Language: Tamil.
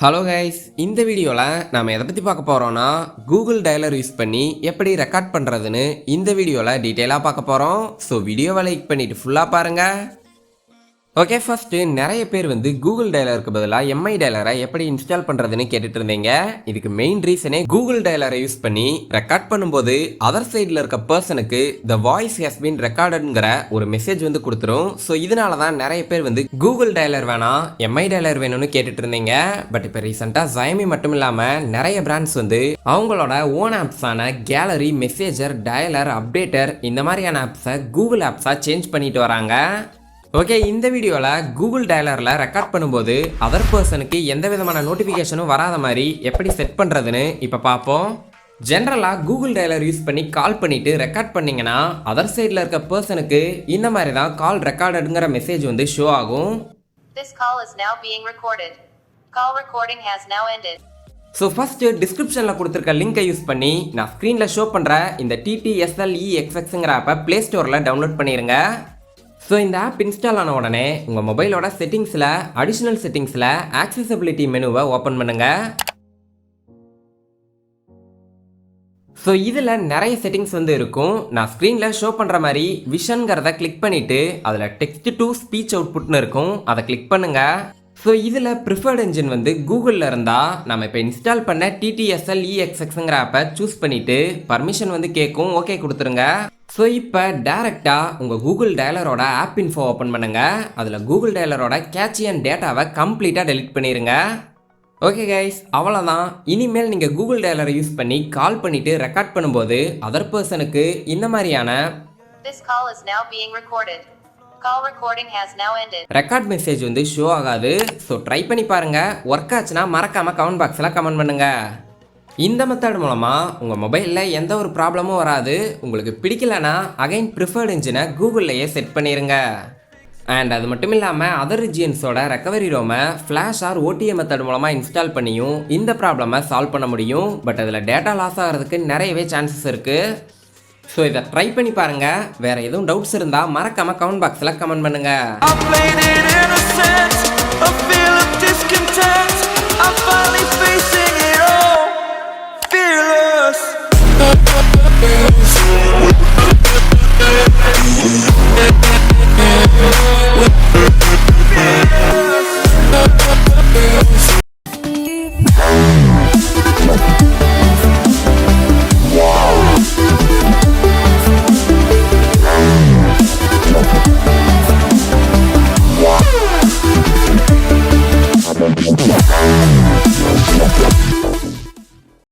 ஹலோ கைஸ், இந்த வீடியோவில் நாம் எதை பற்றி பார்க்க போகிறோன்னா கூகுள் டயலர் யூஸ் பண்ணி எப்படி ரெக்கார்ட் பண்ணுறதுன்னு இந்த வீடியோவில் டீட்டெயிலாக பார்க்க போகிறோம். ஸோ வீடியோவை லைக் பண்ணிவிட்டு ஃபுல்லாக பாருங்கள். ஓகே, ஃபஸ்ட்டு நிறைய பேர் கூகுள் டயலருக்கு பதிலாக எம்ஐ டயலரை எப்படி இன்ஸ்டால் பண்ணுறதுன்னு கேட்டுட்டு இருந்தீங்க. இதுக்கு மெயின் ரீசனே கூகுள் டயலரை யூஸ் பண்ணி ரெக்கார்ட் பண்ணும்போது அதர் சைடில் இருக்க பர்சனுக்கு த வாய்ஸ் ஹஸ் பீன் ரெக்கார்டுங்கிற ஒரு மெசேஜ் கொடுத்துரும். ஸோ இதனால தான் நிறைய பேர் கூகுள் டயலர் வேணாம் எம்ஐ டயலர் வேணும்னு கேட்டுட்டு இருந்தீங்க. பட் இப்போ ரீசெண்டாக Xiaomi மட்டும் இல்லாமல் நிறைய பிராண்ட்ஸ் அவங்களோட ஓன் ஆப்ஸான கேலரி, மெசேஜர், டயலர், அப்டேட்டர் இந்த மாதிரியான ஆப்ஸை கூகுள் ஆப்ஸாக சேஞ்ச் பண்ணிட்டு வராங்க. ஓகே, இந்த வீடியோவில் கூகுள் டயலரில் ரெக்கார்ட் பண்ணும்போது அதர் பர்சனுக்கு எந்த விதமான நோட்டிஃபிகேஷனும் வராத மாதிரி எப்படி செட் பண்ணுறதுன்னு இப்போ பார்ப்போம். ஜென்ரலாக கூகுள் டயலர் யூஸ் பண்ணி கால் பண்ணிவிட்டு ரெக்கார்ட் பண்ணிங்கன்னா அதர் சைடில் இருக்க பர்சனுக்கு இந்த மாதிரி தான் கால் ரெக்கார்டுங்கிற மெசேஜ் ஷோ ஆகும். ஸோ ஃபஸ்ட்டு டிஸ்கிரிப்ஷனில் கொடுத்துருக்க லிங்கை யூஸ் பண்ணி நான் ஸ்க்ரீனில் ஷோ பண்ணுற இந்த TTSLexxங்கிற ஆப்பை ப்ளே ஸ்டோரில் டவுன்லோட் பண்ணிடுங்க. ஸோ இந்த ஆப் இன்ஸ்டால் ஆன உடனே உங்கள் மொபைலோட செட்டிங்ஸில் அடிஷ்னல் செட்டிங்ஸில் ஆக்சசபிலிட்டி மெனுவை ஓப்பன் பண்ணுங்கள். ஸோ இதில் நிறைய செட்டிங்ஸ் இருக்கும். நான் ஸ்க்ரீனில் ஷோ பண்ணுற மாதிரி விஷன்கிறத கிளிக் பண்ணிவிட்டு அதில் டெக்ஸ்ட் டு ஸ்பீச் அவுட்புட்னு இருக்கும், அதை கிளிக் பண்ணுங்கள். ஸோ இதில் ப்ரிஃபர்ட் என்ஜின் கூகுளில் இருந்தால் நம்ம இப்போ இன்ஸ்டால் பண்ண TTSLexxங்கிற ஆப்பை சூஸ் பண்ணிவிட்டு பர்மிஷன் கேட்கும், ஓகே கொடுத்துருங்க. ஸோ இப்போ டேரெக்டாக உங்கள் கூகுள் டயலரோட ஆப் இன்ஃபோ ஓப்பன் பண்ணுங்கள். அதில் கூகுள் டயலரோட கேட்சி அண்ட் டேட்டாவை கம்ப்ளீட்டாக டெலிட் பண்ணிடுங்க. ஓகே கைஸ், அவ்வளோதான். இனிமேல் நீங்கள் கூகுள் டயலரை யூஸ் பண்ணி கால் பண்ணிவிட்டு ரெக்கார்ட் பண்ணும்போது அதர் பர்சனுக்கு இந்த மாதிரியான ரெக்கார்ட் மெசேஜ் ஷோ ஆகாது. ஸோ ட்ரை பண்ணி பாருங்கள். ஒர்க் ஆச்சுன்னா மறக்காமல் கமெண்ட் பாக்ஸில் கமெண்ட் பண்ணுங்கள். இந்த மெத்தட் மூலமாக உங்கள் மொபைலில் எந்த ஒரு ப்ராப்ளமும் வராது. உங்களுக்கு பிடிக்கலனா அகைன் ப்ரிஃபர்ட் என்ஜினை கூகுள்லையே செட் பண்ணிடுங்க. அண்ட் அது மட்டும் இல்லாமல் அதர் ரிஜியன்ஸோட ரெக்கவரி ரோமை ஃப்ளாஷ் ஆர் OTA மெத்தட் மூலமாக இன்ஸ்டால் பண்ணியும் இந்த ப்ராப்ளமை சால்வ் பண்ண முடியும். பட் அதில் டேட்டா லாஸ் ஆகிறதுக்கு நிறையவே சான்சஸ் இருக்குது. ஸோ இதை ட்ரை பண்ணி பாருங்கள். வேறு எதுவும் டவுட்ஸ் இருந்தால் மறக்காமல் கமெண்ட் பாக்ஸில் கமெண்ட் பண்ணுங்கள்.